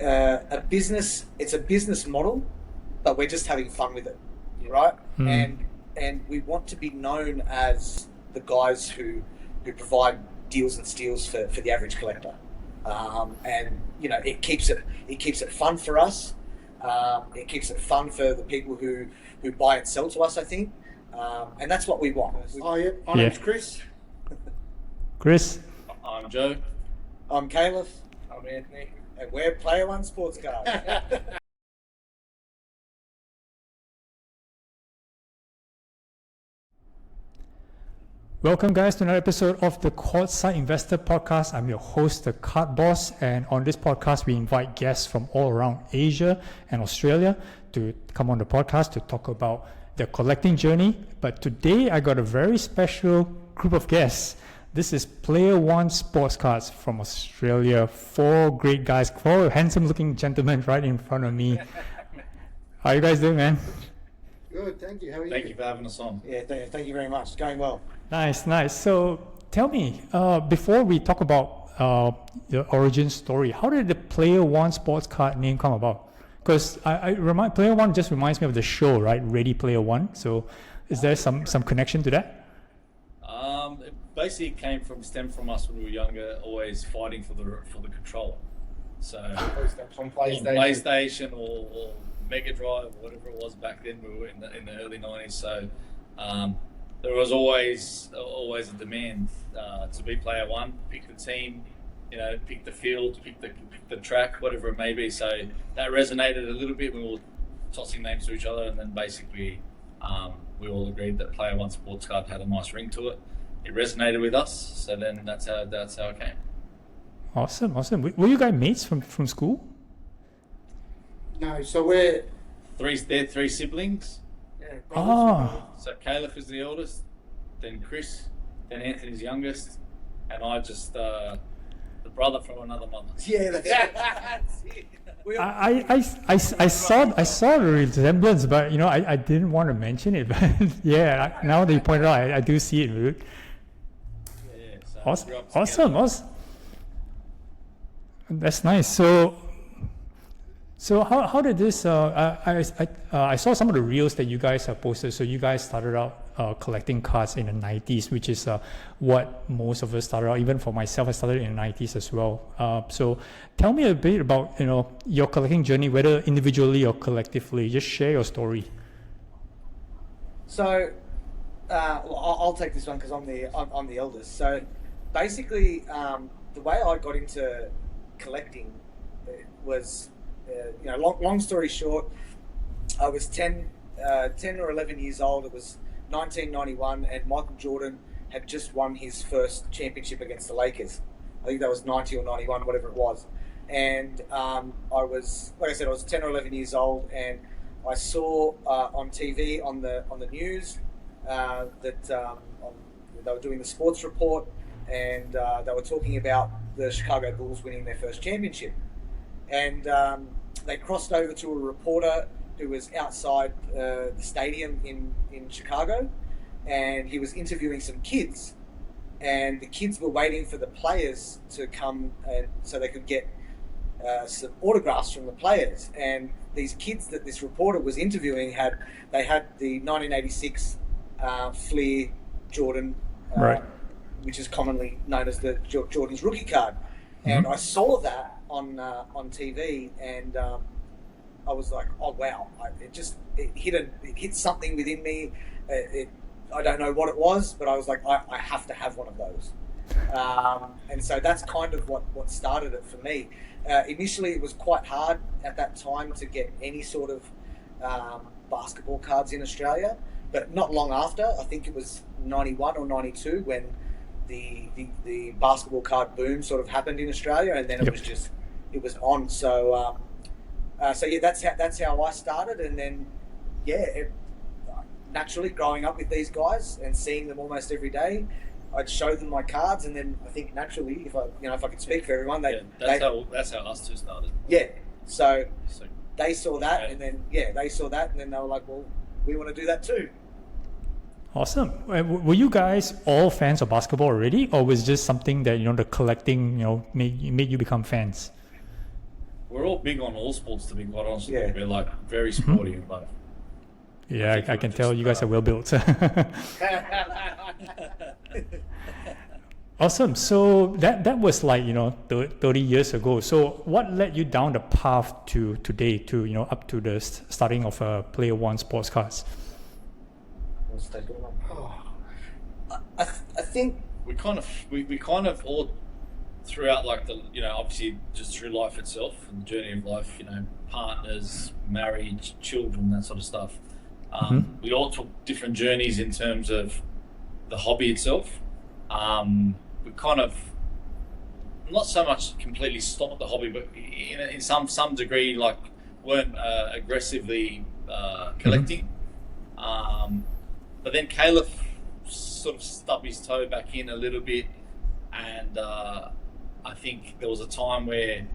a business. It's a business model, but we're just having fun with it, right? And we want to be known as the guys who provide deals and steals for the average collector. And it keeps it fun for us. It keeps it fun for the people who buy and sell to us, I think. And that's what we want. My name's Chris. Chris. I'm Joe. I'm Caleb. I'm Anthony. And we're Player One Sports Cards. Welcome, guys, to another episode of the Courtside Investor podcast. I'm your host, the Card Boss, and on this podcast, we invite guests from all around Asia and Australia to come on the podcast to talk about their collecting journey. But today, I got a very special group of guests. This is Playeronesportscards from Australia. Four great guys, four handsome-looking gentlemen right in front of me. How are you guys doing, man? Good, thank you. How are you? Thank you for having us on. Yeah, thank you very much. It's going well. Nice. So tell me, before we talk about the origin story, how did the Player One Sports Card name come about? Because Player One just reminds me of the show, right? Ready Player One. So is there some connection to that? It basically stemmed from us when we were younger, always fighting for the controller. So on PlayStation or Mega Drive, whatever it was back then. We were in the early 90s. So there was always a demand to be player one, pick the team, pick the field, pick the track, whatever it may be. So that resonated a little bit when we were tossing names to each other, and then basically we all agreed that Player One Sports Card had a nice ring to it. It resonated with us, so then that's how it came. Awesome. Were you guys mates from school? No, so we're three siblings. Oh. So Caleb is the eldest, then Chris, then Anthony's youngest, and I just the brother from another mother. Yeah, that's it. I saw the resemblance, but I didn't want to mention it. But yeah, now that you pointed out, I do see it, dude. Yeah. Awesome. That's nice. So how did this? I saw some of the reels that you guys have posted. So you guys started out collecting cards in the 90s, which is what most of us started out. Even for myself, I started in the 90s as well. So tell me a bit about your collecting journey, whether individually or collectively. Just share your story. So I'll take this one because I'm the eldest. So basically, the way I got into collecting was. Long story short, I was 10 or 11 years old. It was 1991, and Michael Jordan had just won his first championship against the Lakers. I think that was 90 or 91, whatever it was. And I was 10 or 11 years old, and I saw on TV on the news that they were doing the sports report, and they were talking about the Chicago Bulls winning their first championship. And they crossed over to a reporter who was outside the stadium in Chicago, and he was interviewing some kids. And the kids were waiting for the players to come so they could get some autographs from the players. And these kids that this reporter was interviewing had the 1986 Fleer Jordan, right, which is commonly known as the Jordan's rookie card. And I saw that on TV, and I was like, "Oh wow!" It hit something within me. I don't know what it was, but I was like, "I have to have one of those." And so that's kind of what started it for me. Initially, it was quite hard at that time to get any sort of basketball cards in Australia, but not long after, I think it was 91 or 92 when the basketball card boom sort of happened in Australia, and then it was on. So yeah, that's how I started, and then naturally growing up with these guys and seeing them almost every day, I'd show them my cards, and then I think naturally, if I could speak for everyone, that's how us two started. Yeah, so they saw that, and then they saw that, and then they were like, well, we want to do that too. Awesome. Were you guys all fans of basketball already, or was it just something that the collecting made you become fans? we're all big on all sports, to be quite honest. Yeah. We're like very sporty in both. Yeah, I can tell you guys are well built. Awesome. So that was like, 30 years ago. So what led you down the path to today, to, up to the starting of Player One Sports Cards? I think we kind of all throughout, like, obviously just through life itself and the journey of life, partners, marriage, children, that sort of stuff. We all took different journeys in terms of the hobby itself. We kind of not so much completely stopped the hobby, but in some degree, like, weren't aggressively collecting. But then Caleb sort of stubbed his toe back in a little bit, and I think there was a time where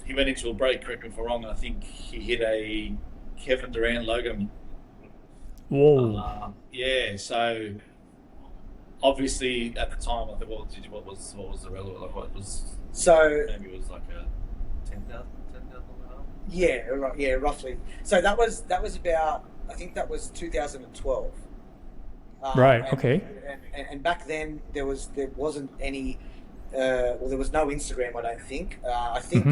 he went into a break, correct me if I'm wrong, and I think he hit a Kevin Durant logo. Whoa. Yeah, so obviously at the time I thought, what was the relevant, like, what was, so. maybe it was like a 10,000. Yeah, right. Yeah, roughly. So that was about, I think that was 2012. Right. And, Okay. And back then there wasn't any. There was no Instagram. I don't think. I think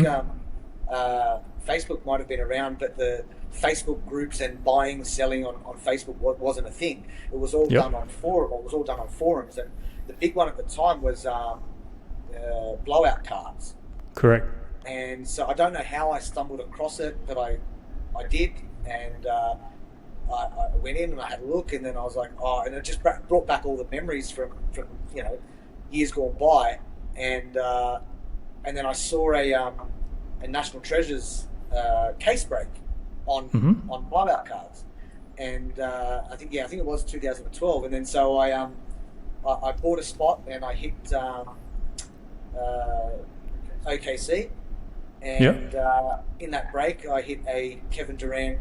Facebook might have been around, but the Facebook groups and buying and selling on Facebook wasn't a thing. It was all done on forums, and the big one at the time was blowout cards. Correct. And so I don't know how I stumbled across it, but I did, and I went in and I had a look, and then I was like, and it just brought back all the memories from years gone by, and then I saw a National Treasures case break on blowout cards, and I think it was 2012, and then so I bought a spot and I hit OKC. And in that break, I hit a Kevin Durant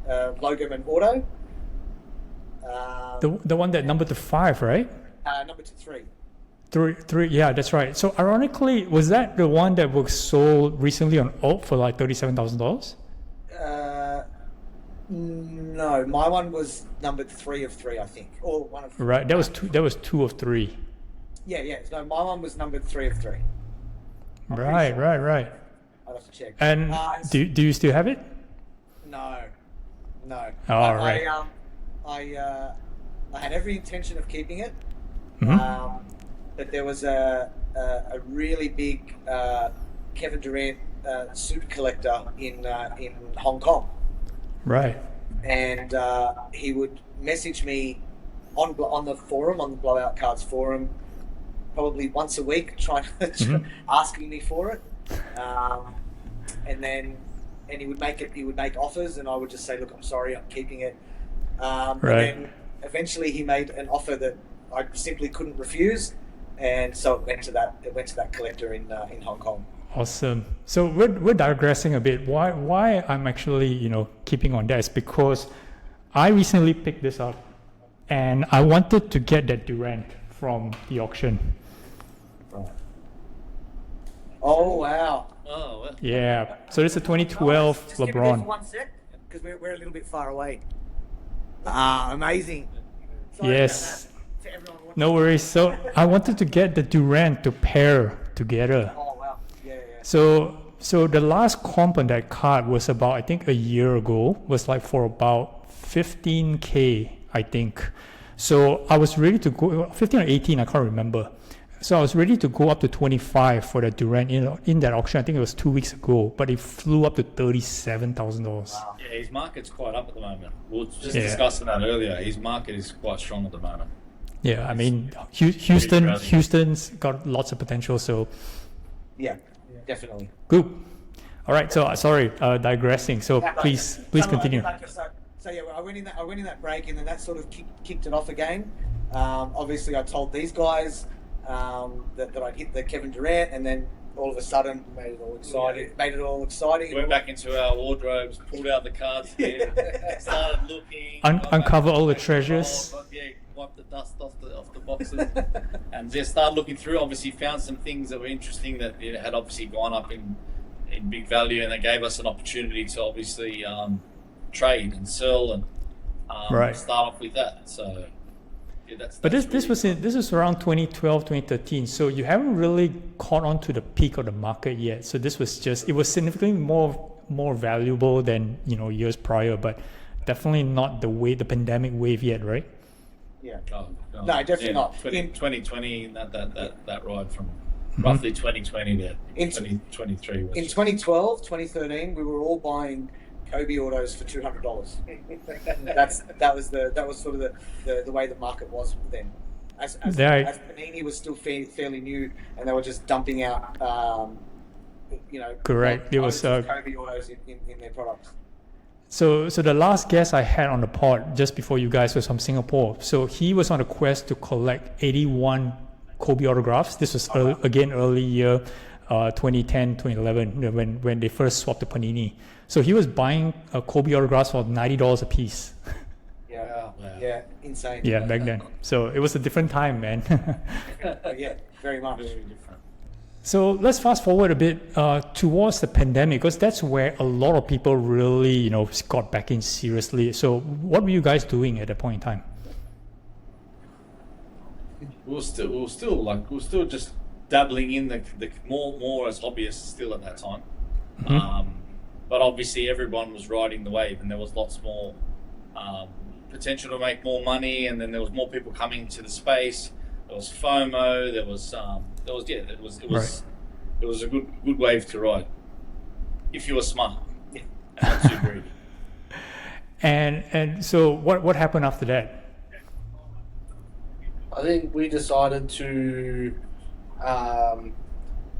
Logoman auto. The one that numbered to 5, right? Number 3. Three. Yeah, that's right. So ironically, was that the one that was sold recently on Alt for like $37,000? No, my one was numbered 3 of 3, I think, or one of 3. Right. That was 2 of 3. Yeah. No, my one was numbered 3 of 3. Right. I'll have to check. And do you still have it? No. All right. I had every intention of keeping it, Mm-hmm. but there was a really big Kevin Durant suit collector in Hong Kong, Right. and he would message me on the forum, on the Blowout Cards forum, probably once a week, asking me for it, and he would make offers, and I would just say, look, I'm sorry, I'm keeping it. And then eventually he made an offer that I simply couldn't refuse, and so it went to that collector in Hong Kong. Awesome. So we're digressing a bit. Why I'm actually keeping on that is because I recently picked this up, and I wanted to get that Durant from the auction. Oh wow! Oh, well. Yeah. So this is a 2012 Just give me this LeBron. one sec, because we're a little bit far away. Amazing. Sorry Yes. about that to everyone watching. No worries. So I wanted to get the Durant to pair together. Oh wow! Yeah. So the last comp on that card was about, I think, a year ago, was like for about 15K, I think. So I was ready to go 15 or 18, I can't remember. So I was ready to go up to 25 for the Durant in that auction. I think it was 2 weeks ago, but it flew up to $37,000. Wow. Yeah, his market's quite up at the moment. We were just discussing that earlier. His market is quite strong at the moment. Yeah, I mean, Houston's got lots of potential, so Yeah, definitely. good. All right, so sorry, digressing. So please continue. So yeah, I went in that break, and then that sort of kicked it off again. Obviously, I told these guys that I'd hit the Kevin Durant, and then all of a sudden made it all exciting. Went back into our wardrobes, pulled out the cards, started looking, Uncover all the treasures. Wipe the dust off the boxes, and just started looking through. Obviously, found some things that were interesting that had obviously gone up in in big value, and they gave us an opportunity to obviously trade and sell and start off with that. So yeah, But this was around 2012, 2013. So you haven't really caught on to the peak of the market yet. So this was it was significantly more valuable than years prior, but definitely not the pandemic wave yet, right? Yeah. No, No, definitely not. 2020, that ride from roughly 2020 to 2023. In 2012, 2013, we were all buying Kobe autos for $200. that was sort of the way the market was then. As Panini was still fairly new, and they were just dumping out, correct. It was Kobe autos in their products. So the last guest I had on the pod just before you guys was from Singapore. So he was on a quest to collect 81 Kobe autographs. This was early year 2010, 2011 when they first swapped to Panini. So he was buying Kobe autographs for $90 a piece. Yeah, insane. Yeah, back then. So it was a different time, man. Yeah, very much. Very different. So let's fast forward a bit towards the pandemic, because that's where a lot of people really, got back in seriously. So what were you guys doing at that point in time? We were still just dabbling in the more as hobbyists still at that time. Mm-hmm. But obviously everyone was riding the wave, and there was lots more potential to make more money, and then there was more people coming to the space. There was FOMO. It was a good wave to ride if you were smart and not too greedy. And so what happened after that? I think we decided to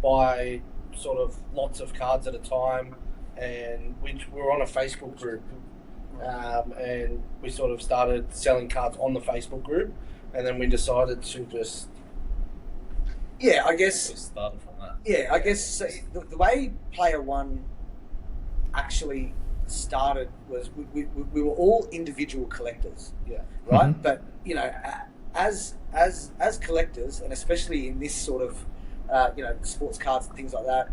buy sort of lots of cards at a time, and we were on a Facebook group, and we sort of started selling cards on the Facebook group, and then we decided to just... Yeah, I guess... It started from that. Yeah, I guess the way Player One actually started was we were all individual collectors. Yeah. Right? Mm-hmm. But, as collectors, and especially in this sort of, sports cards and things like that,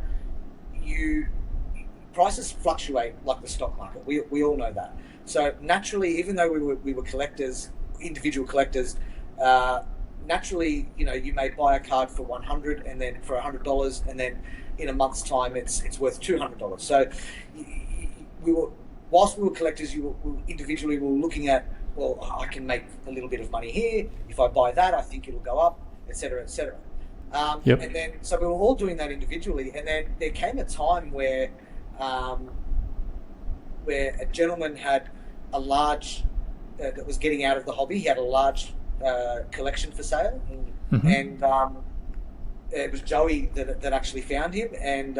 prices fluctuate like the stock market. We all know that. So naturally, even though we were collectors, individual collectors, naturally, you may buy a card for $100 and then for $100, and then in a month's time, it's worth $200. So whilst we were collectors, individually we were looking at, well, I can make a little bit of money here. If I buy that, I think it'll go up, etc., etc. Yep. And then, so we were all doing that individually, and then there came a time where a gentleman had a large that was getting out of the hobby. He had a large collection for sale, Mm-hmm. and it was Joey that actually found him, and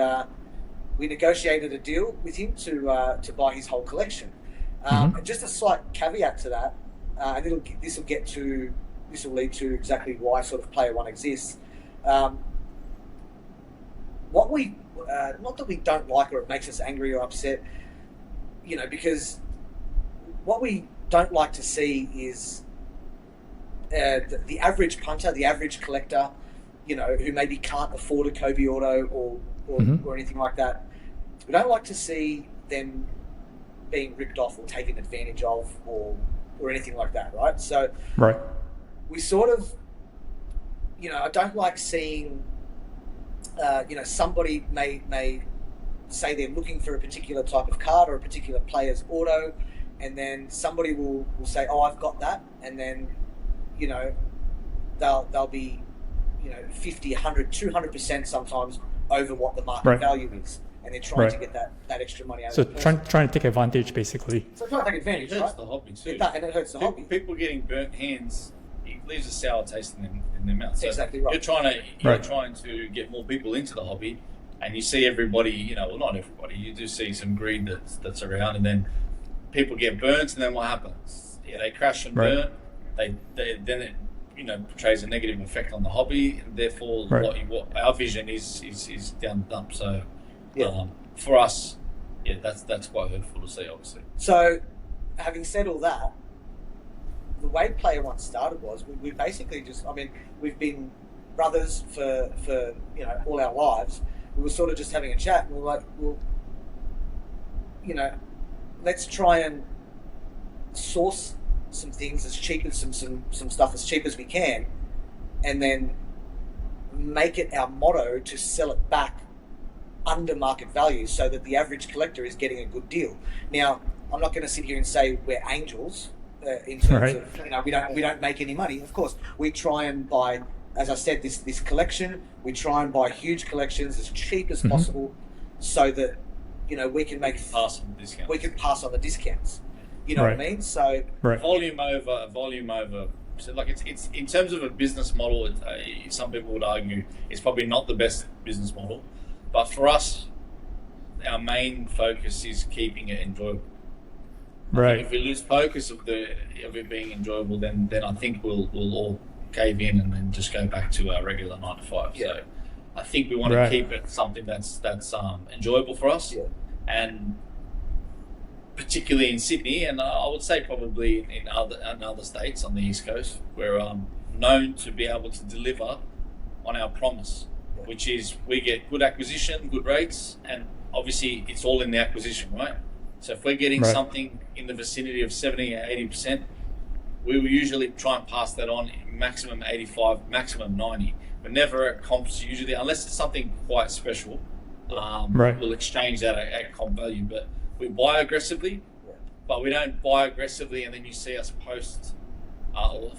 we negotiated a deal with him to buy his whole collection. Mm-hmm. And just a slight caveat to that, and this will lead to exactly why sort of Player One exists. What we not that we don't like or it makes us angry or upset, because what we don't like to see is the average punter, the average collector, who maybe can't afford a Kobe auto or Mm-hmm. or anything like that. We don't like to see them being ripped off or taken advantage of or anything like that, right? So Right. we sort of, I don't like seeing, somebody may say they're looking for a particular type of card or a particular player's auto, and then somebody will say, oh, I've got that, and then, they'll be, 50, 100, 200% sometimes over what the market Right. value is, and they're trying to Right. get that extra money out So of the person. trying to take advantage, basically. So trying to take advantage, It hurts right? the hobby too. And it hurts the hobby. People getting burnt hands, it leaves a sour taste in their mouth. So Exactly right. You're trying to get more people into the hobby, and you see everybody. Well, not everybody. You do see some greed that's around, and then people get burnt, and then what happens? Yeah, they crash and Right. burn. Then it portrays a negative effect on the hobby, and therefore Right. what our vision is down the dump. So Yeah. for us, that's quite hurtful to see, obviously. So, having said all that, the way Player One started was we basically just, we've been brothers for all our lives, we were sort of just having a chat, and we were like, well, let's try and source some things as cheap as some stuff as cheap as we can, and then make it our motto to sell it back under market value so that the average collector is getting a good deal. Now, I'm not going to sit here and say we're angels in terms of, we don't make any money. Of course, we try and buy, as I said, this collection, we try and buy huge collections as cheap as possible so that, we can pass on the discounts. We can pass on the discounts. You know what I mean? So volume over. So like it's in terms of a business model, some people would argue it's probably not the best business model, but for us, our main focus is keeping it enjoyable. Right. If we lose focus of it being enjoyable, then I think we'll all cave in and then just go back to our regular 9 to 5. Yeah. So I think we want to keep it something that's enjoyable for us, and particularly in Sydney, and I would say probably in other states on the East Coast, we're known to be able to deliver on our promise, which is we get good acquisition, good rates, and obviously it's all in the acquisition, right? So if we're getting something in the vicinity of 70 or 80%, we will usually try and pass that on maximum 85, maximum 90. But never at comps usually, unless it's something quite special. We'll exchange that at comp value. But we buy aggressively, but we don't buy aggressively and then you see us post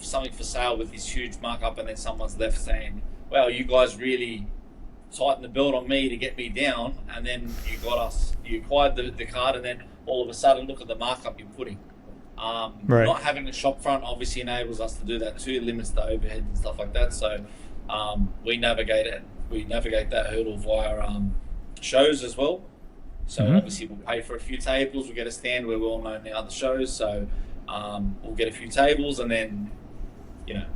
something for sale with this huge markup, and then someone's left saying, well, you guys really tightened the belt on me to get me down, and then you acquired the card, and then all of a sudden look at the markup you're putting. Not having a shop front obviously enables us to do that too, limits the overhead and stuff like that. So we navigate that hurdle via shows as well. So obviously we'll pay for a few tables, we'll get a stand where we're all known now the shows, so we'll get a few tables, and then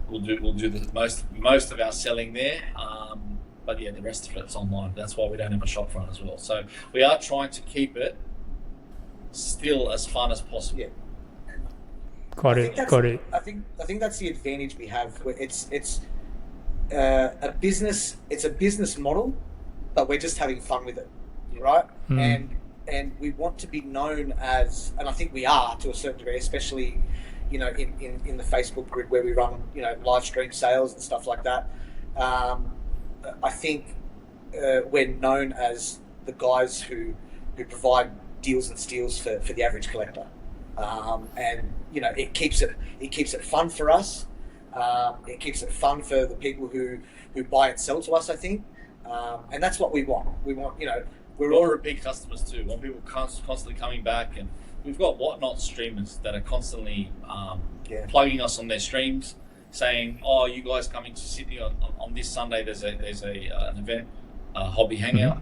we'll do the most of our selling there. But yeah, the rest of it's online. That's why we don't have a shop front as well. So we are trying to keep it still as fun as possible. Yeah. Got it. I think that's the advantage we have. It's a business. It's a business model, but we're just having fun with it, right? And we want to be known as, and I think we are to a certain degree, especially in the Facebook grid where we run live stream sales and stuff like that. I think we're known as the guys who provide deals and steals for the average collector, and it keeps it fun for us. It keeps it fun for the people who buy and sell to us, I think, and that's what we want. We want we're all repeat customers too. We want people constantly coming back, and we've got whatnot streamers that are constantly plugging us on their streams, saying, "Oh, you guys coming to Sydney on this Sunday? There's an event, hobby hangout,"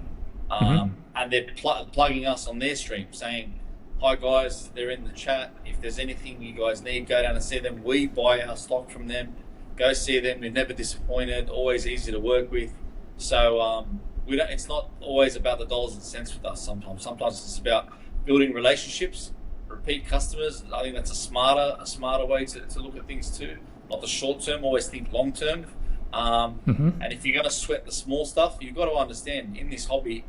and they're plugging us on their stream, saying, "Hi guys, they're in the chat. If there's anything you guys need, go down and see them. We buy our stock from them. Go see them. We're never disappointed. Always easy to work with." So it's not always about the dollars and cents with us. Sometimes it's about building relationships, repeat customers. I think that's a smarter way to look at things too. Not the short term, always think long term. And if you're going to sweat the small stuff, you've got to understand in this hobby,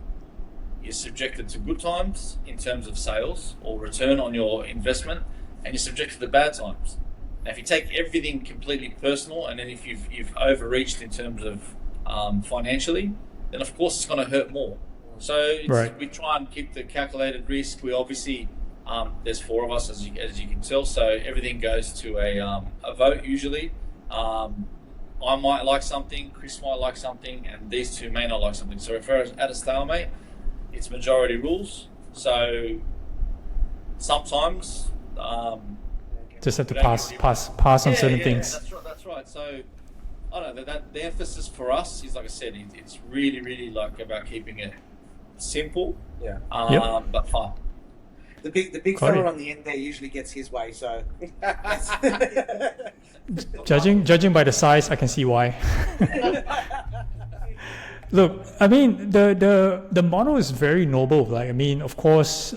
you're subjected to good times in terms of sales or return on your investment, and you're subjected to bad times. Now, if you take everything completely personal, and then if you've overreached in terms of financially, then of course it's going to hurt more. So we try and keep the calculated risk. We obviously there's 4 of us, as you can tell, so everything goes to a vote usually. I might like something, Chris might like something, and these two may not like something. So if we're at a stalemate, it's majority rules. So sometimes just have to pass on certain things. That's right. So I don't know that the emphasis for us is, like I said, it's really like about keeping it simple, but fun. The big fella on the end there usually gets his way. So judging by the size, I can see why. Look, I mean, the model is very noble. Like, I mean, of course,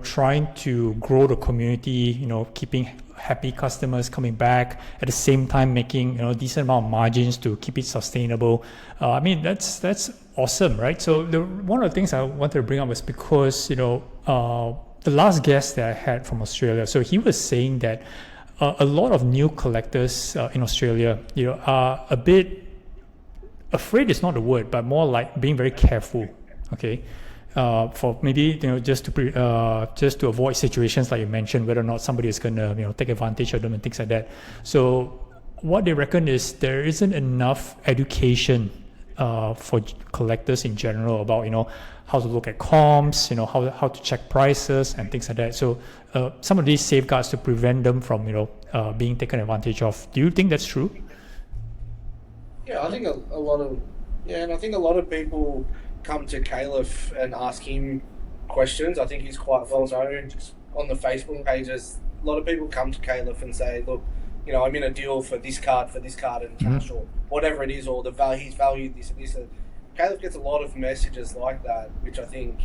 trying to grow the community, keeping happy customers coming back at the same time making decent amount of margins to keep it sustainable. I mean, that's awesome, right? So one of the things I wanted to bring up was because the last guest that I had from Australia, so he was saying that a lot of new collectors in Australia, are a bit afraid is not the word, but more like being very careful. Okay, for maybe just to avoid situations like you mentioned, whether or not somebody is gonna take advantage of them and things like that. So what they reckon is there isn't enough education for collectors in general about how to look at comps, how to check prices and things like that. So some of these safeguards to prevent them from being taken advantage of. Do you think that's true? Yeah, I think a lot of people come to Caliph and ask him questions. I think he's quite well known on the Facebook pages. A lot of people come to Caliph and say, look, I'm in a deal for this card and cash or whatever it is, or he's valued this and this. And Caliph gets a lot of messages like that, which I think,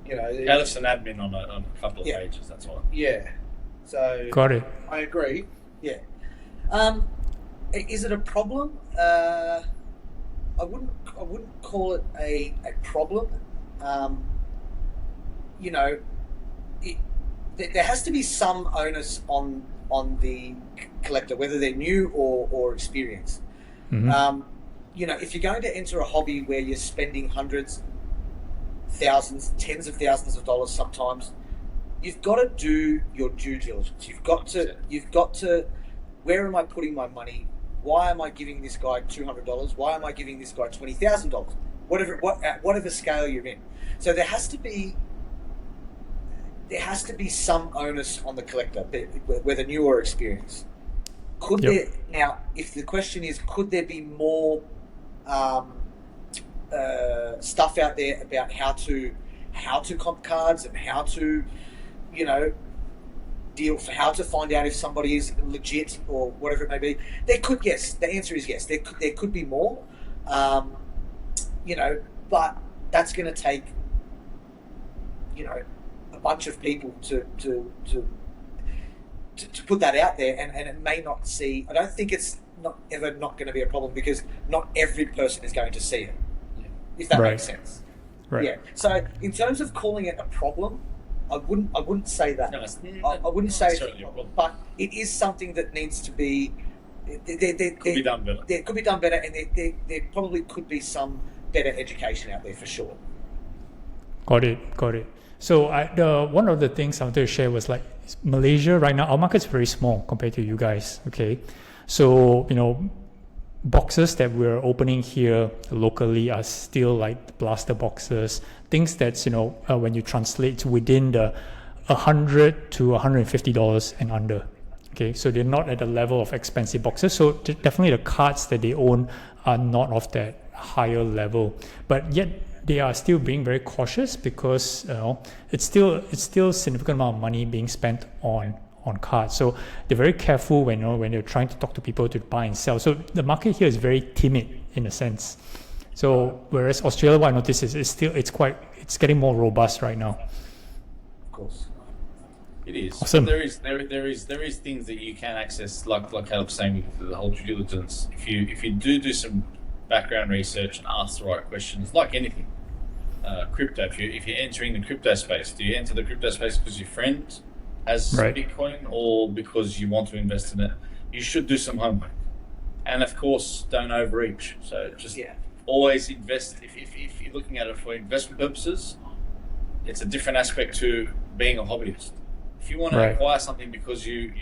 Caliph's an admin on a couple of pages, that's all. Yeah. So got it. I agree. Yeah. Is it a problem? I wouldn't call it a problem. There has to be some onus on the collector, whether they're new or experienced. Mm-hmm. If you're going to enter a hobby where you're spending hundreds, thousands, tens of thousands of dollars sometimes, you've got to do your due diligence. You've got to, where am I putting my money? Why am I giving this guy $200? Why am I giving this guy $20,000? Whatever scale you're in. So there has to be some onus on the collector, whether new or experienced. Now, if the question is, could there be more stuff out there about how to comp cards and how to, how to find out if somebody is legit or whatever it may be? Yes. The answer is yes. There could be more, but that's going to take, a bunch of people to put that out there, and it may not see. I don't think it's not going to be a problem because not every person is going to see it. If that makes sense. Right. Yeah. So in terms of calling it a problem, I wouldn't say that. No, it's I wouldn't say it's necessarily a problem. but it is something that needs to be. Could be done better. There could be done better, and there probably could be some better education out there for sure. Got it. So one of the things I wanted to share was like Malaysia right now, our market's very small compared to you guys. Okay, so boxes that we're opening here locally are still like blaster boxes, things that's when you translate within the $100 to $150 and under. Okay, so they're not at the level of expensive boxes. So definitely the cards that they own are not of that higher level, but yet they are still being very cautious because it's still significant amount of money being spent on cards. So they're very careful when they're trying to talk to people to buy and sell. So the market here is very timid in a sense. So whereas Australia, what I noticed is it's getting more robust right now. Of course. It is. Awesome. There is things that you can access, like Caleb was saying, with the whole due diligence. If you do some background research and ask the right questions, like anything, crypto. If you're entering the crypto space, do you enter the crypto space because your friend has Bitcoin or because you want to invest in it? You should do some homework, and of course, don't overreach. So just always invest. If you're looking at it for investment purposes, it's a different aspect to being a hobbyist. If you want to acquire something because you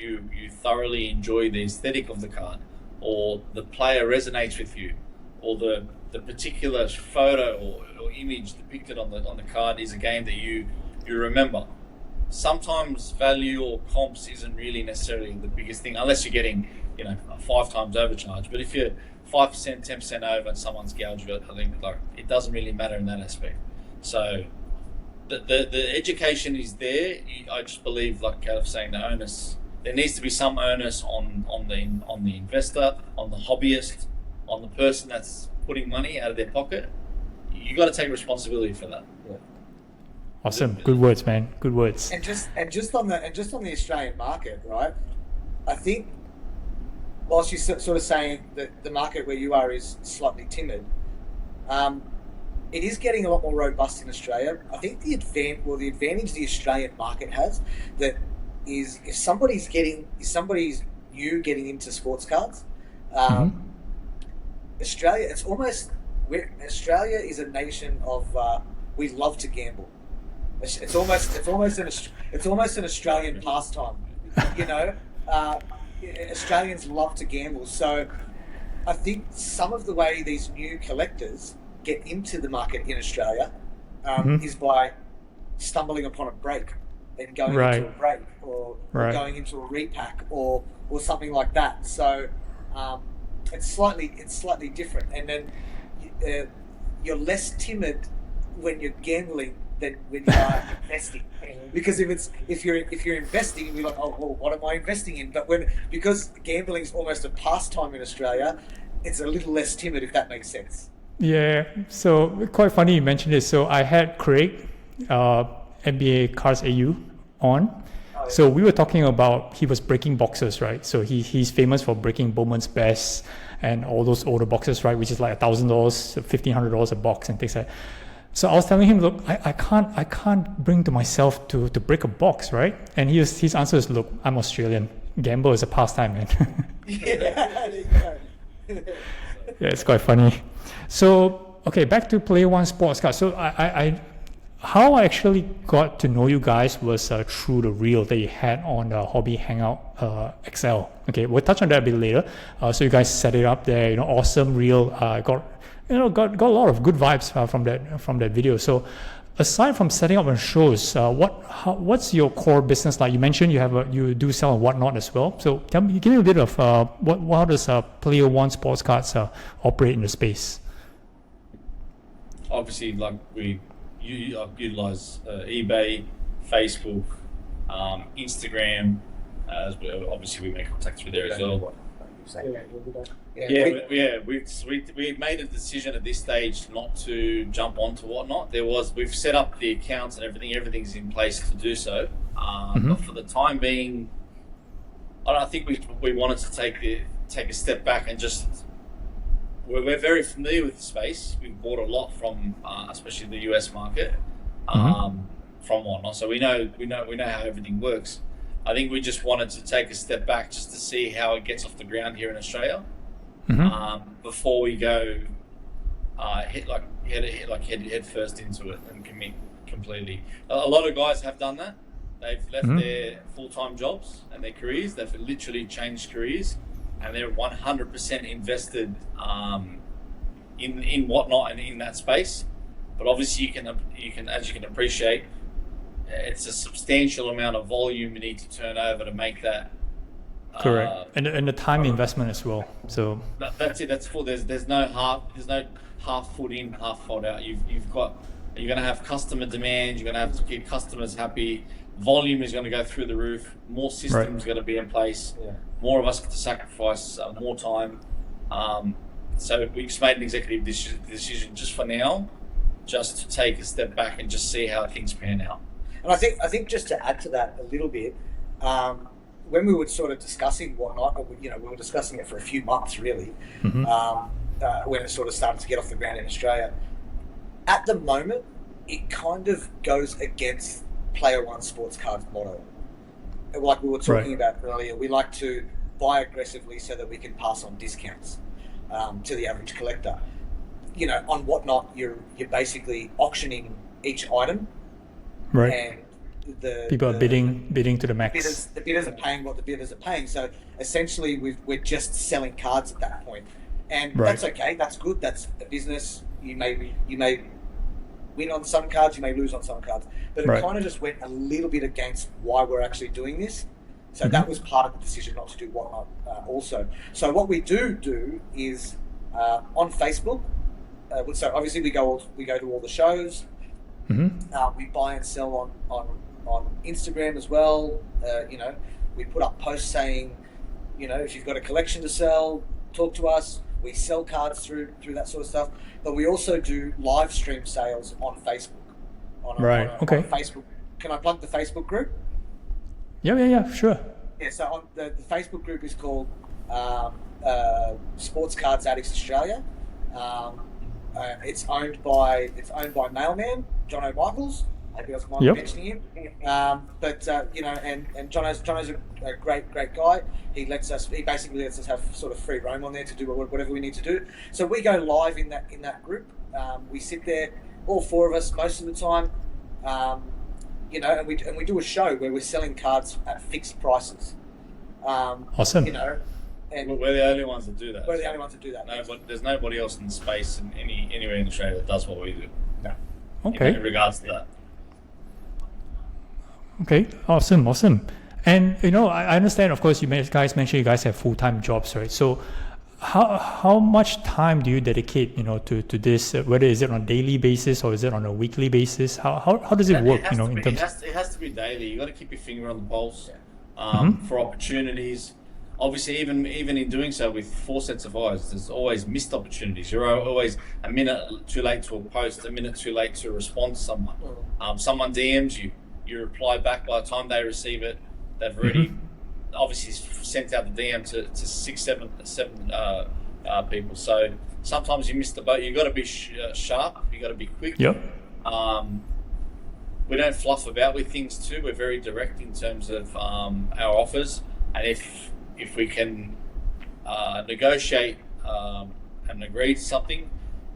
thoroughly enjoy the aesthetic of the card, or the player resonates with you, or the particular photo or image depicted on the card is a game that you remember. Sometimes value or comps isn't really necessarily the biggest thing, unless you're getting 5 times overcharge. But if you're 5%, 10% over and someone's gouged you, I think it doesn't really matter in that aspect. So the education is there. I just believe, like Caleb was saying, the onus. There needs to be some onus on the investor, on the hobbyist, on the person that's putting money out of their pocket. You got to take responsibility for that. Yeah. Awesome. Good words, man. Good words. And just on the Australian market, right? I think whilst you're sort of saying that the market where you are is slightly timid, it is getting a lot more robust in Australia. I think the advantage the Australian market has that is if somebody's you getting into sports cards, Australia, Australia is a nation of we love to gamble. It's almost an Australian pastime, you know. Australians love to gamble, so I think some of the way these new collectors get into the market in Australia is by stumbling upon a break and going into a break or going into a repack or something like that. So it's slightly different, and then you're less timid when you're gambling than when you are investing. Because if you're investing, you're like, oh, well, what am I investing in? But because gambling is almost a pastime in Australia, it's a little less timid, if that makes sense. Yeah, so quite funny you mentioned this. So I had Craig, NBA Cards AU on. Oh, yeah. So we were talking about, he was breaking boxes, right? So he's famous for breaking Bowman's Best and all those older boxes, right? Which is like $1,000, $1,500 a box and things like that. So I was telling him, look, I can't bring to myself to break a box, right? And his answer is, look, I'm Australian. Gamble is a pastime, man. Yeah, it's quite funny. So, okay, back to Player One Sports Cards. So how I actually got to know you guys was through the reel that you had on the Hobby Hangout XL. Okay, we'll touch on that a bit later. So you guys set it up there, awesome reel. Got a lot of good vibes from that video. So aside from setting up on shows, what's your core business like? You mentioned you do sell and whatnot as well. So give me a bit of how does Player One Sports Cards operate in the space? Obviously, like we utilize eBay, Facebook, Instagram. Obviously, we make contact through there as well. We made a decision at this stage not to jump onto whatnot. We've set up the accounts and everything's in place to do so. But for the time being, I think we wanted to take a step back and just. We're very familiar with the space. We've bought a lot from, especially the US market, from whatnot. So we know how everything works. I think we just wanted to take a step back just to see how it gets off the ground here in Australia, before we go head first into it and commit completely. A lot of guys have done that. They've left their full-time jobs and their careers. They've literally changed careers, and they're 100% invested in whatnot and in that space. But obviously, you can, as you can appreciate, it's a substantial amount of volume you need to turn over to make that. Correct, and the time investment as well. So that's it. That's full. There's no half foot in, half foot out. You're going to have customer demand. You're going to have to keep customers happy. Volume is going to go through the roof. More systems going to be in place. Yeah. More of us get to sacrifice more time. So we just made an executive decision just for now, just to take a step back and just see how things pan out. And I think just to add to that a little bit, when we were sort of discussing whatnot, we were discussing it for a few months really, when it sort of started to get off the ground in Australia. At the moment, it kind of goes against Player One Sports Cards motto. Like we were talking about earlier, we like to buy aggressively so that we can pass on discounts to the average collector. On whatnot, you're basically auctioning each item, and people are bidding to the max. The bidders are paying what the bidders are paying. So essentially, we're just selling cards at that point, and that's okay. That's good. That's a business. You may win on some cards, you may lose on some cards, but it kind of just went a little bit against why we're actually doing this. So that was part of the decision not to do whatnot also. So what we do is on Facebook. So obviously we go to all the shows. We buy and sell on Instagram as well. We put up posts saying, if you've got a collection to sell, talk to us. We sell cards through that sort of stuff, but we also do live stream sales on Facebook. On Facebook. Can I plug the Facebook group? Yeah, sure. Yeah, so on the Facebook group is called Sports Cards Addicts Australia. It's owned by Mailman John O'Michaels. Maybe I was mind mentioning him. But you know, and Jono's a great guy. He basically lets us have sort of free roam on there to do whatever we need to do. So we go live in that group. We sit there, all four of us, most of the time. You know, and we do a show where we're selling cards at fixed prices. Awesome. You know, and We're the only ones that do that. we're the only ones that do that. No, but there's nobody else in the space in anywhere in Australia that does what we do. No. Okay. In regards to that. Okay, awesome. And you know, I understand. Of course, guys mentioned you guys have full-time jobs, right? So, how much time do you dedicate, you know, to this? Whether is it on a daily basis or is it on a weekly basis? How does it work? You know, in terms. It has to be daily. You got to keep your finger on the pulse for opportunities. Obviously, even in doing so with 4 sets of eyes, there's always missed opportunities. You're always a minute too late to a post, a minute too late to respond to someone. Someone DMs you. You reply back. By the time they receive it, they've already obviously sent out the DM to 6, 7 people. So sometimes you miss the boat. You got to be sharp. You got to be quick. Yep. We don't fluff about with things too. We're very direct in terms of our offers, and if we can negotiate and agree to something,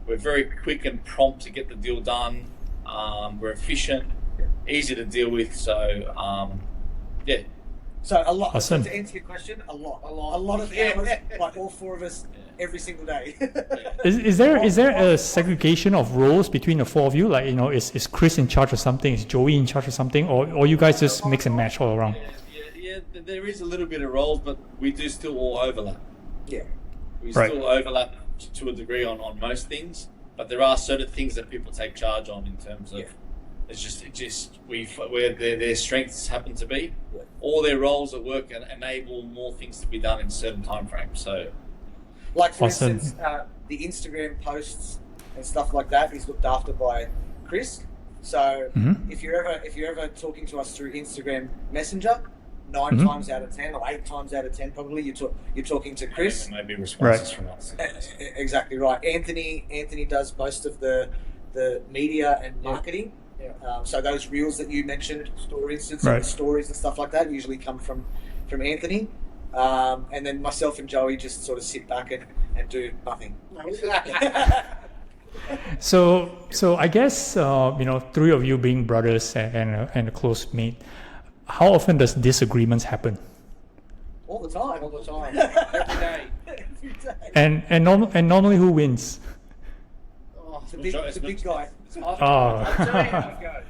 we're very quick and prompt to get the deal done. We're efficient. Easy to deal with, so yeah. So a lot. Awesome. So to answer your question, a lot of hours, like all four of us, every single day. Is there a segregation of roles between the four of you? Like, you know, is Chris in charge of something? Is Joey in charge of something? Or you guys just mix and match all around? Yeah, there is a little bit of roles, but we do still all overlap. Yeah. We Right. still overlap to a degree on most things, but there are certain things that people take charge on in terms of. Yeah. It's just where their strengths happen to be. Yeah. All their roles at work and enable more things to be done in certain time frames. So, Like for Awesome. instance, the Instagram posts and stuff like that is looked after by Chris. So if you're ever talking to us through Instagram Messenger, 9 times out of 10 or 8 times out of 10 probably you're talking to Chris. maybe responses Right. from us. Exactly right. Anthony does most of the media and marketing. Yeah. So those reels that you mentioned, stories and stuff like that, usually come from Anthony. And then myself and Joey just sort of sit back and do nothing. So I guess you know, 3 of you being brothers and a close mate, how often does disagreements happen? All the time. All the time, every day. Every day. And normally who wins? Oh, The big guy. I'll tell you Oh. how it goes.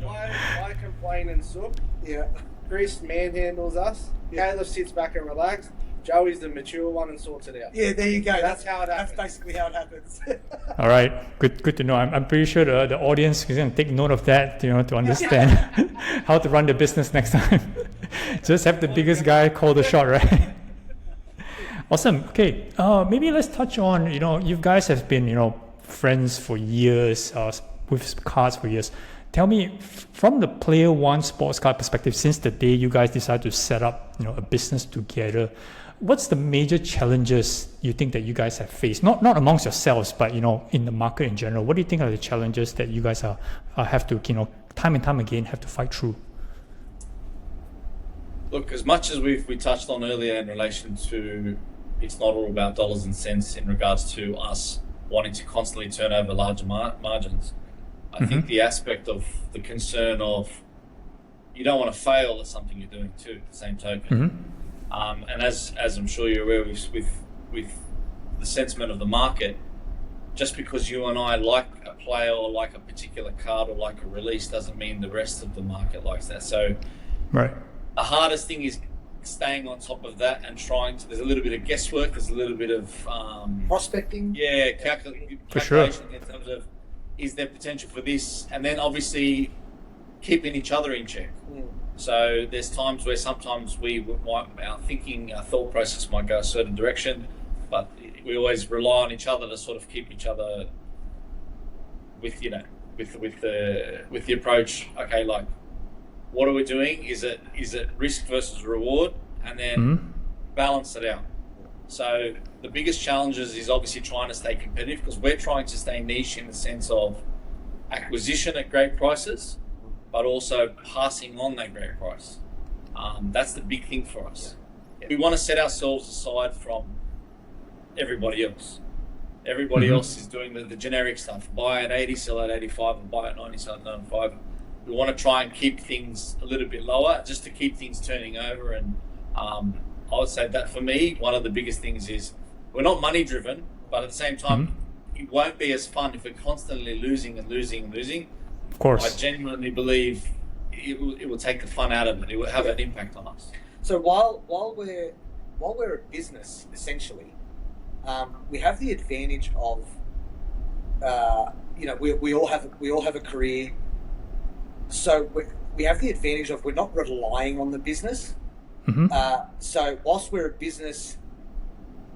I complain and sook. Yeah. Chris manhandles us. Yeah. Caleb sits back and relaxed. Joey's the mature one and sorts it out. Yeah, there you go. That's how it That's happens. basically how it happes. All right, good to know. I'm pretty sure the audience is going to take note of that, you know, to understand how to run the business next time. Just have the biggest guy call the shot, right? Awesome. Okay, maybe let's touch on, you know, you guys have been, you know, friends for years, with cards for years. Tell me, from the Player One sports card perspective, since the day you guys decided to set up, you know, a business together, what's the major challenges you think that you guys have faced? Not amongst yourselves, but, you know, in the market in general. What do you think are the challenges that you guys have to, you know, time and time again have to fight through? Look, as much as we touched on earlier in relation to, it's not all about dollars and cents in regards to us wanting to constantly turn over larger margins. I think the aspect of the concern of you don't want to fail at something you're doing too, at the same token. And as I'm sure you're aware with the sentiment of the market, just because you and I like a player or like a particular card or like a release doesn't mean the rest of the market likes that. So Right. the hardest thing is staying on top of that and trying to, there's a little bit of guesswork, there's a little bit of Prospecting. For sure. calculation in terms of is there potential for this, and then obviously keeping each other in check. So there's times where sometimes our thought process might go a certain direction, but we always rely on each other to sort of keep each other with the approach. Okay, like what are we doing? Is it risk versus reward? and then balance it out. So the biggest challenges is obviously trying to stay competitive, because we're trying to stay niche in the sense of acquisition at great prices, but also passing on that great price. That's the big thing for us. We want to set ourselves aside from everybody else. Everybody else is doing the generic stuff. Buy at 80, sell at 85, or buy at 90, sell at 95. We want to try and keep things a little bit lower, just to keep things turning over. And I would say that for me, one of the biggest things is we're not money driven, but at the same time, it won't be as fun if we're constantly losing and losing and losing. Of course. I genuinely believe it will take the fun out of it. It will have an impact on us. So while we're a business, essentially, we have the advantage of, we all have a career. So we have the advantage of we're not relying on the business. So whilst we're a business,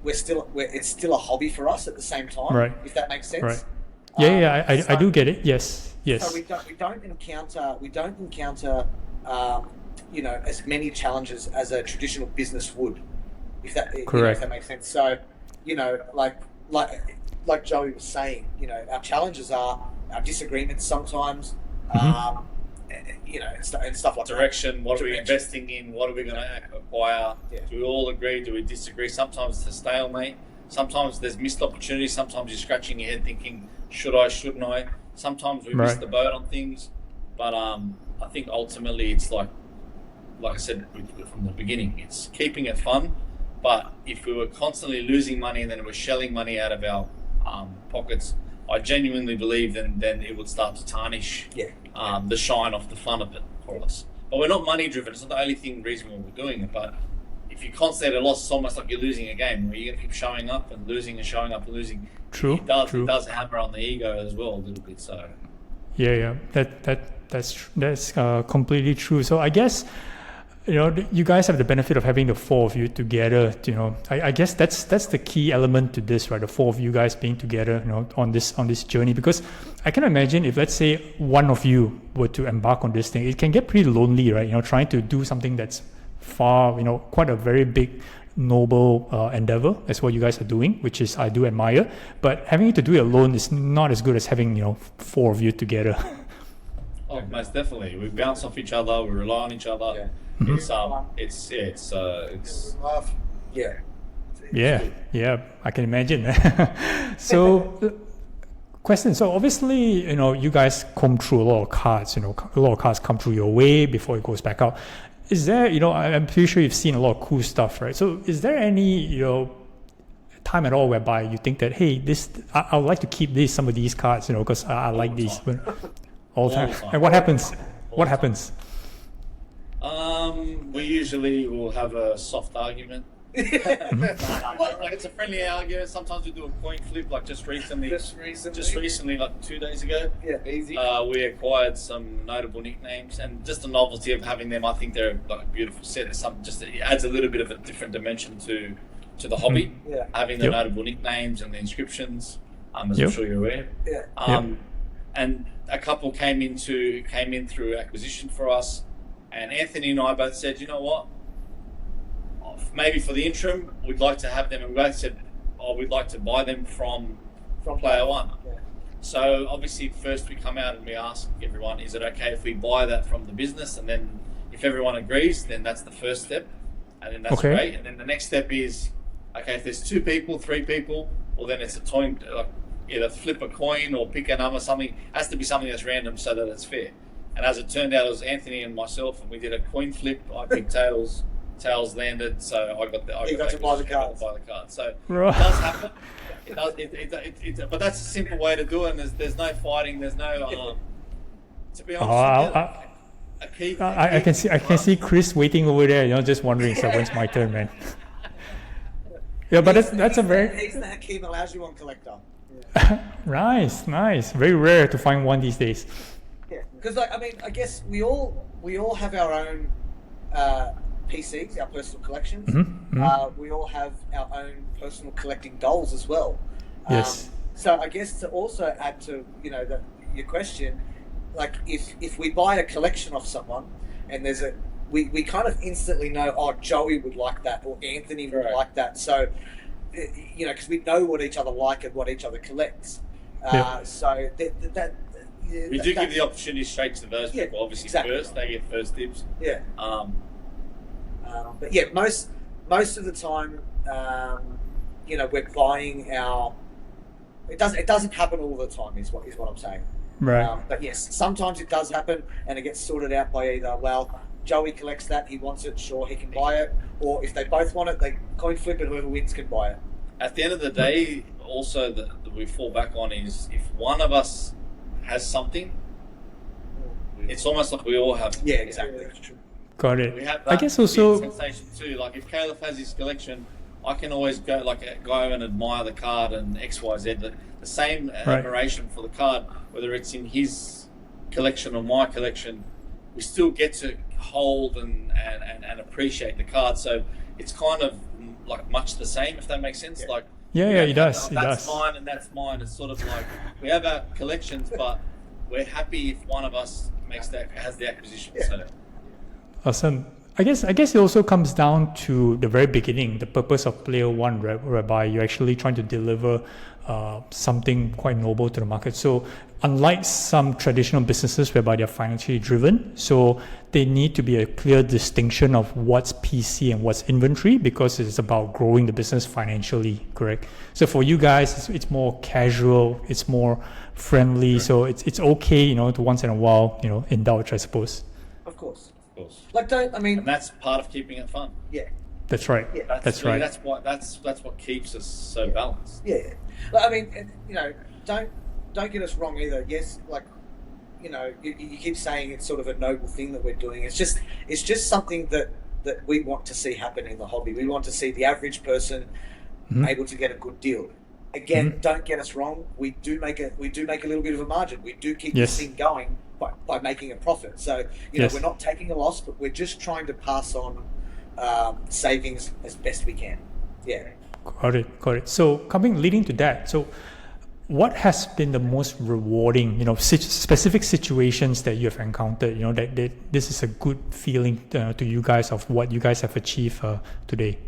it's still a hobby for us at the same time. Right. If that makes sense. Right. Yeah, I do get it. Yes. So we don't encounter as many challenges as a traditional business would. If that makes sense. So like Joey was saying, our challenges are our disagreements sometimes. And stuff like direction. What are we investing in? What are we going to acquire? Yeah. Do we all agree? Do we disagree? Sometimes it's a stalemate. Sometimes there's missed opportunities. Sometimes you're scratching your head thinking, should I, shouldn't I? Sometimes we miss the boat on things. But I think ultimately it's like I said from the beginning, it's keeping it fun. But if we were constantly losing money and then we're shelling money out of our pockets, I genuinely believe then it would start to tarnish the shine off the fun of it for us. But we're not money driven. It's not the only reason why we're doing it. But if you're constantly at a loss, it's almost like you're losing a game where you're going to keep showing up and losing and showing up and losing. True. It does hammer on the ego as well a little bit. So. Yeah. That's completely true. So I guess, you guys have the benefit of having the four of you together. I guess that's the key element to this, right? The four of you guys being together, on this journey. Because I can imagine if, let's say, one of you were to embark on this thing, it can get pretty lonely, right? Trying to do something that's far, quite a very big, noble endeavor. That's what you guys are doing, which is I do admire. But having to do it alone is not as good as having four of you together. Oh, most definitely. We bounce off each other. We rely on each other. Yeah. Yeah, I can imagine. So, question. So obviously, you guys comb through a lot of cards. A lot of cards come through your way before it goes back out. Is there, I'm pretty sure you've seen a lot of cool stuff, right? So, is there any, time at all whereby you think that, hey, I would like to keep some of these cards, because I like these. All the time. And what happens? What happens? We usually will have a soft argument. Like it's a friendly argument. Sometimes we do a coin flip, like just recently, like 2 days ago. Yeah, easy. We acquired some notable nicknames, and just the novelty of having them. I think they're like a beautiful set. It adds a little bit of a different dimension to the hobby. Yeah. Having the notable nicknames and the inscriptions, as I'm sure you're aware. Yeah. And a couple came in through acquisition for us, and Anthony and I both said, you know what? Maybe for the interim, we'd like to have them, and we both said, we'd like to buy them from Player One. Yeah. So obviously, first we come out and we ask everyone, is it okay if we buy that from the business? And then if everyone agrees, then that's the first step, and then that's great. And then the next step is, okay, if there's 2 people, 3 people, well then it's a coin, either flip a coin or pick a number. Something has to be something that's random so that it's fair. And as it turned out, it was Anthony and myself, and we did a coin flip. I picked tails. Tails landed, so I got to buy the cards. So it does happen. But that's a simple way to do it. And there's no fighting. There's no. To be honest, I can see Chris waiting over there. Just wondering. So when's my turn, man? Yeah, but that's a very. He's the Hakeem Olajuwon collector. Yeah. Nice. Very rare to find one these days. Yeah, because I guess we all have our own PCs, our personal collections. We all have our own personal collecting goals as well. Yes. So I guess to also add to your question, like if we buy a collection off someone and there's we kind of instantly know, oh, Joey would like that, or Anthony would Right. like that. So, because we know what each other like and what each other collects. Yeah. So We do give the opportunity straight to those Yeah, people. Obviously, exactly. first they get first dibs. Yeah. But yeah, most of the time, we're buying our. It doesn't happen all the time. Is what I'm saying. Right. But yes, sometimes it does happen, and it gets sorted out by either, well, Joey collects that, he wants it, sure, he can buy it, or if they both want it, they coin flip it, whoever wins can buy it. At the end of the day, also that we fall back on is if one of us has something, it's almost like we all have. Yeah, exactly. Got it. We have I that guess also. sensation too. Like if Caleb has his collection, I can always go and admire the card and X, Y, Z. The same admiration for the card, whether it's in his collection or my collection, we still get to hold and appreciate the card. So it's kind of like much the same, if that makes sense. Yeah. Like Yeah, it does. It that's does. mine and that's mine. It's sort of like we have our collections, but we're happy if one of us has the acquisition. Yeah. So Awesome. I guess it also comes down to the very beginning, the purpose of Player One, right, whereby you're actually trying to deliver something quite noble to the market. So unlike some traditional businesses whereby they're financially driven, so they need to be a clear distinction of what's PC and what's inventory, because it's about growing the business financially, correct? So for you guys, it's more casual, it's more friendly, so it's okay, to once in a while, indulge, I suppose. Of course. of course, Like, and that's part of keeping it fun. yeah. That's right. Yeah. That's right. That's what keeps us so balanced. Yeah. But, I mean, don't get us wrong either. Yes, like, you keep saying it's sort of a noble thing that we're doing. It's just something that we want to see happen in the hobby. We want to see the average person able to get a good deal. Again, don't get us wrong. We do make a little bit of a margin. We do keep this thing going by making a profit. So we're not taking a loss, but we're just trying to pass on savings as best we can. Yeah. Got it. So leading to that, so what has been the most rewarding, specific situations that you have encountered, that this is a good feeling to you guys of what you guys have achieved today?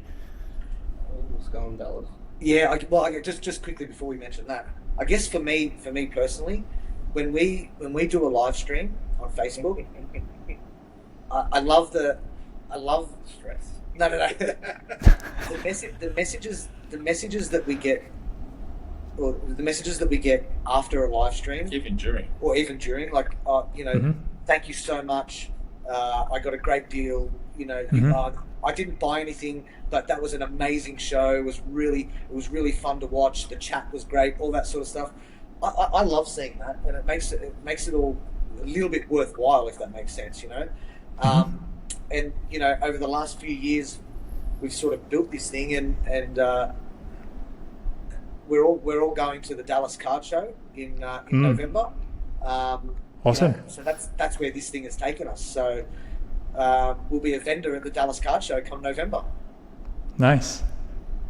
What's going on, Dallas? Yeah, just quickly before we mention that, I guess for me personally, when we do a live stream on Facebook, I love Stress. no the messages that we get, or the messages that we get after a live stream, Even during, like, thank you so much, I got a great deal, I didn't buy anything, but that was an amazing show. It was really fun to watch. The chat was great, all that sort of stuff. I love seeing that, and it makes it all a little bit worthwhile, if that makes sense, And over the last few years, we've sort of built this thing, and we're all going to the Dallas Card Show in November. Awesome. So that's where this thing has taken us. So we'll be a vendor at the Dallas Card Show come November. Nice.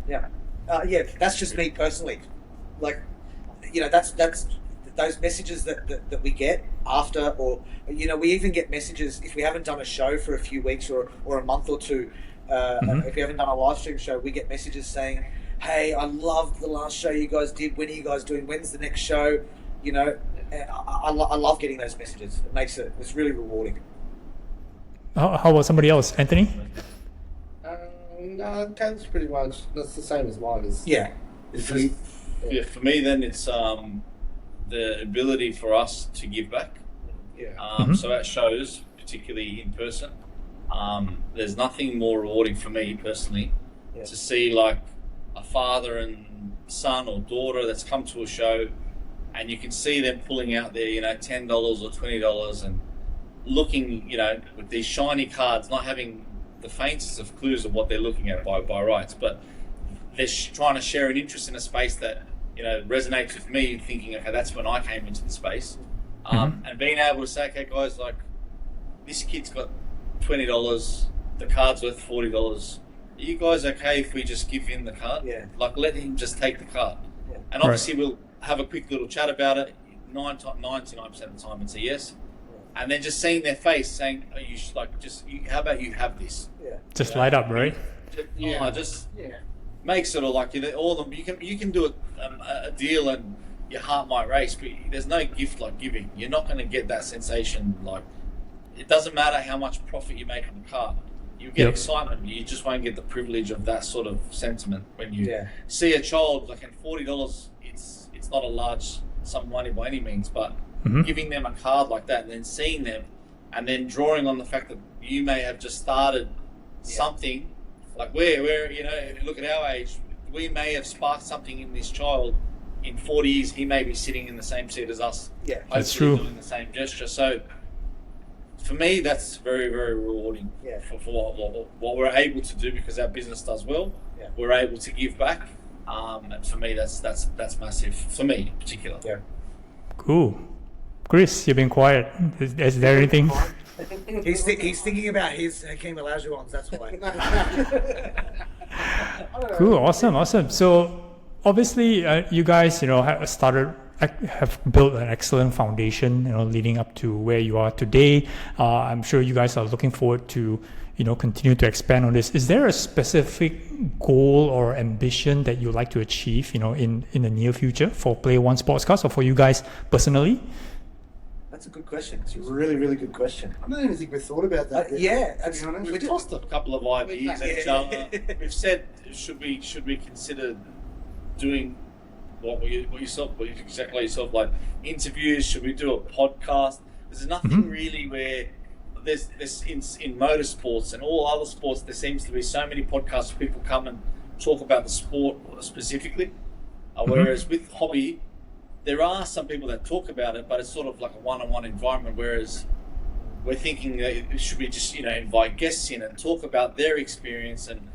Yeah. That's just me personally. Like, that's those messages that we get after, or we even get messages if we haven't done a show for a few weeks or a month or two. If we haven't done a live stream show, we get messages saying, "Hey, I loved the last show you guys did. When are you guys doing? When's the next show?" I love getting those messages. It's really rewarding. How about somebody else, Anthony? No, that's pretty much that's the same as mine. Yeah. For me, then it's the ability for us to give back. Yeah. So at shows, particularly in person, there's nothing more rewarding for me personally to see like a father and son or daughter that's come to a show, and you can see them pulling out their $10 or $20 and looking with these shiny cards, not having the faintest of clues of what they're looking at by rights, but they're trying to share an interest in a space that resonates with me, thinking, okay, that's when I came into the space, and being able to say, okay, guys, like this kid's got $20, the card's worth $40. Are you guys okay if we just give him the card? Yeah. Like, let him just take the card, and obviously we'll have a quick little chat about it. 99% of the time, it's a yes. and then just seeing their face saying, "Oh, you should, like, how about you have this?" Yeah. Just light up, right? Just makes it all like, you know, all of them. You can do a deal and your heart might race, but there's no gift like giving. You're not going to get that sensation. Like, it doesn't matter how much profit you make on the card. You get excitement. You just won't get the privilege of that sort of sentiment when you see a child. Like, at $40, it's not a large sum of money by any means, but giving them a card like that and then seeing them and then drawing on the fact that you may have just started something, like we're, you know, look at our age, we may have sparked something in this child. In 40 years, he may be sitting in the same seat as us. Yeah, that's true. Doing the same gesture. So, for me, that's very, very rewarding for what we're able to do, because our business does well. Yeah. We're able to give back, and for me, that's massive. For me, in particular. Yeah. Cool. Chris, you've been quiet. Is there anything? He's thinking about his Hakeem Olajuwons. That's why. Cool. Awesome. So obviously, you guys, you know, have built an excellent foundation, you know, leading up to where you are today. I'm sure you guys are looking forward to, you know, continue to expand on this. Is there a specific goal or ambition that you'd like to achieve, you know, in the near future for Player One Sportscards, or for you guys personally? That's a good question. It's a really, really good question. I don't even think we've thought about that. We've tossed a couple of ideas at each other. We've said, should we consider doing what exactly yourself, like interviews? Should we do a podcast? There's nothing really where there's in motorsports and all other sports. There seems to be so many podcasts where people come and talk about the sport specifically. Whereas with hobby, there are some people that talk about it, but it's sort of like a one-on-one environment. Whereas we're thinking that should we just, you know, invite guests in and talk about their experience and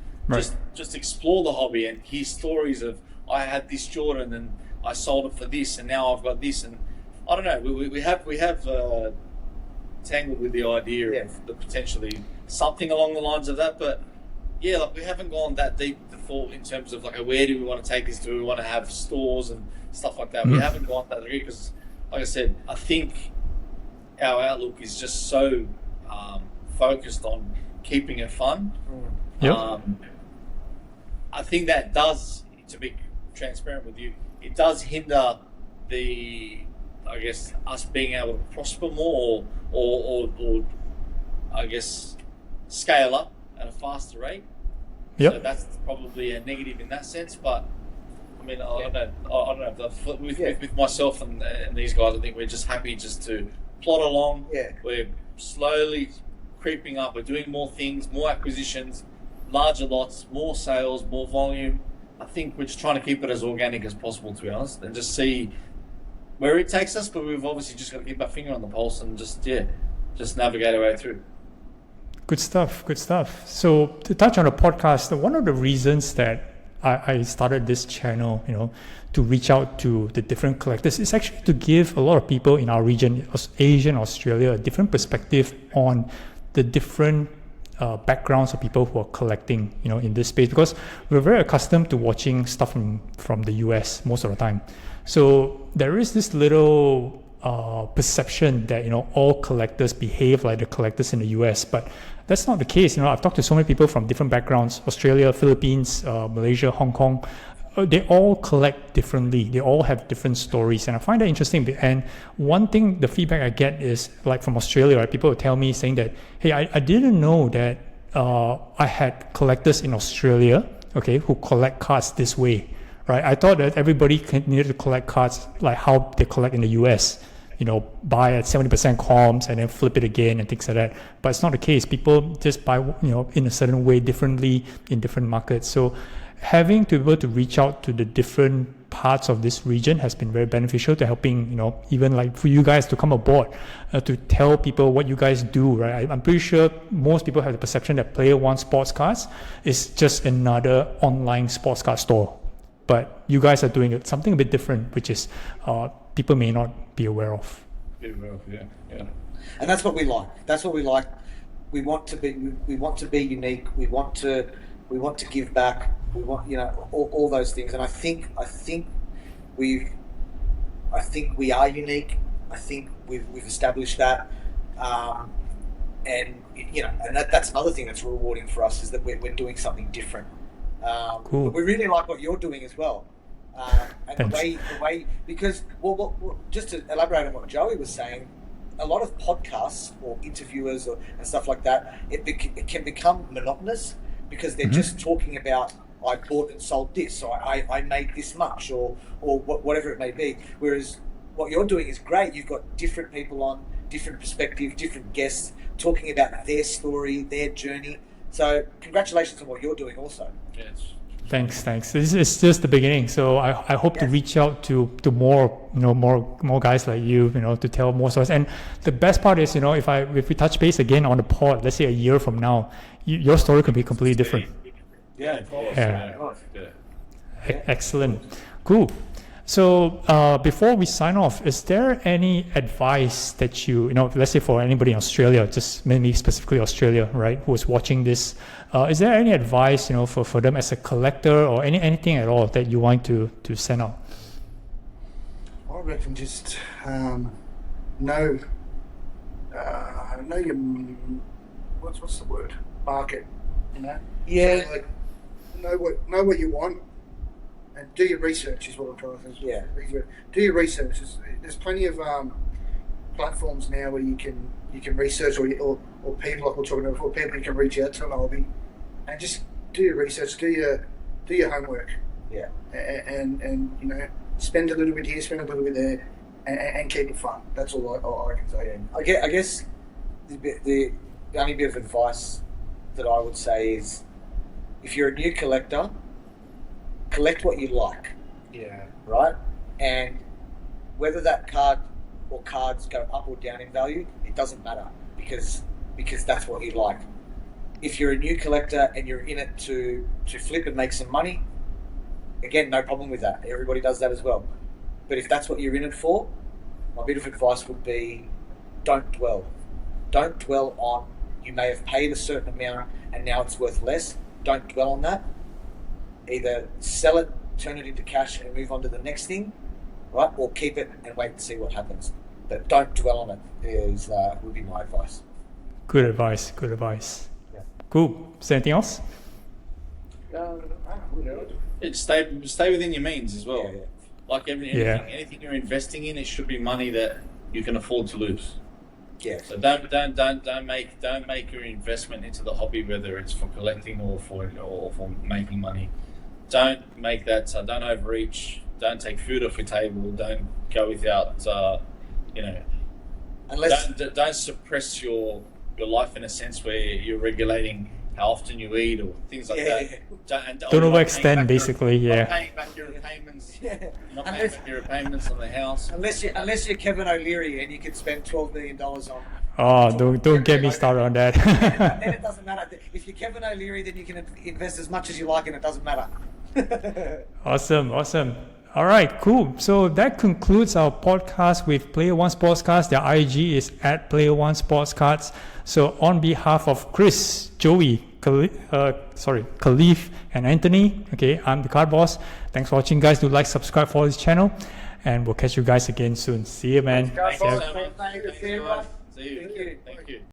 just explore the hobby and hear stories of, I had this Jordan and I sold it for this and now I've got this, and I don't know. We have tangled with the idea of the potentially something along the lines of that, but like we haven't gone that deep before in terms of like, where do we want to take this? Do we want to have stores and stuff like that? We haven't gone that deep because, like I said, I think our outlook is just so focused on keeping it fun. I think that does, to be transparent with you, it does hinder us being able to prosper more or I guess scale up at a faster rate. So that's probably a negative in that sense, but I mean, I don't know. With myself and these guys, I think we're just happy just to plod along. We're slowly creeping up. We're doing more things, more acquisitions, larger lots, more sales, more volume. I think we're just trying to keep it as organic as possible, to be honest, and just see where it takes us. But we've obviously just got to keep our finger on the pulse and just navigate our way through. Good stuff. So to touch on the podcast, one of the reasons that I started this channel, you know, to reach out to the different collectors is actually to give a lot of people in our region, Asia and Australia, a different perspective on the different backgrounds of people who are collecting, you know, in this space, because we're very accustomed to watching stuff from the US most of the time. So there is this little perception that, you know, all collectors behave like the collectors in the US, but that's not the case. You know, I've talked to so many people from different backgrounds: Australia, Philippines, Malaysia, Hong Kong. They all collect differently. They all have different stories, and I find that interesting. And one thing, the feedback I get is like from Australia, right? People will tell me saying that, hey, I didn't know that I had collectors in Australia, okay, who collect cards this way, right? I thought that everybody needed to collect cards like how they collect in the US. You know, buy at 70% comps and then flip it again and things like that. But it's not the case. People just buy, you know, in a certain way, differently in different markets. So having to be able to reach out to the different parts of this region has been very beneficial to helping, you know, even like for you guys to come aboard, to tell people what you guys do, right? I'm pretty sure most people have the perception that Player One Sportscards is just another online sports card store. But you guys are doing something a bit different, which is people may not be aware of. And that's what we like. We want to be unique. We want to give back. We want, you know, all those things. And I think we are unique. I think we've established that. And and that's another thing that's rewarding for us is that we're doing something different. Cool. But we really like what you're doing as well. And Thanks. the way because just to elaborate on what Joey was saying, a lot of podcasts or interviewers and stuff like that, it can become monotonous because they're just talking about I bought and sold this, or I made this much, or whatever it may be. Whereas what you're doing is great. You've got different people on, different perspectives, different guests talking about their story, their journey. So congratulations on what you're doing also. Yes. Thanks. This is just the beginning. So I hope to reach out to more more guys like you, to tell more stories. And the best part is, if we touch base again on the pod, let's say a year from now, your story could be completely different. Yeah. Excellent. Cool. So before we sign off, is there any advice that let's say for anybody in Australia, just maybe specifically Australia, right, who is watching this, is there any advice, for them as a collector or anything at all that you want to send out? I reckon just know your what's the word, market, Yeah. So, like, know what you want. And do your research is what I'm trying to think. Yeah. Do your research. There's plenty of platforms now where you can research or people like we're talking about before, people you can reach out to an hobby and just do your research, do your homework. Yeah. And spend a little bit here, spend a little bit there, and keep it fun. That's all I can say. I guess the only bit of advice that I would say is if you're a new collector, collect what you like. Yeah. Right? And whether that card or cards go up or down in value, it doesn't matter because that's what you like. If you're a new collector and you're in it to flip and make some money, again, no problem with that. Everybody does that as well. But if that's what you're in it for, my bit of advice would be don't dwell. Don't dwell on you may have paid a certain amount and now it's worth less. Don't dwell on that. Either sell it, turn it into cash and move on to the next thing, right? Or keep it and wait and see what happens. But don't dwell on it would be my advice. Good advice. Yeah. Cool. Is there anything else? Stay within your means as well. Yeah. Like anything you're investing in, it should be money that you can afford to lose. Yeah. So don't make your investment into the hobby, whether it's for collecting or for making money. Don't make that. Don't overreach. Don't take food off your table. Don't go without. Unless don't suppress your life in a sense where you're regulating how often you eat or things like that. Don't overextend, basically. Not paying back your repayments. Yeah. Not paying back your repayments on the house. Unless you're Kevin O'Leary and you can spend $12 million on. Oh, don't get me started on that. Then it doesn't matter. If you're Kevin O'Leary, then you can invest as much as you like and it doesn't matter. Awesome. All right, cool. So that concludes our podcast with Player One Sportscards. Their IG is @Player1Sportscards. So on behalf of Chris, Joey, Khalif, and Anthony, okay, I'm the Card Boss. Thanks for watching, guys. Do like, subscribe, follow this channel, and we'll catch you guys again soon. See you, man. Thanks, guys. Thanks, Thank you. See you. Thank you.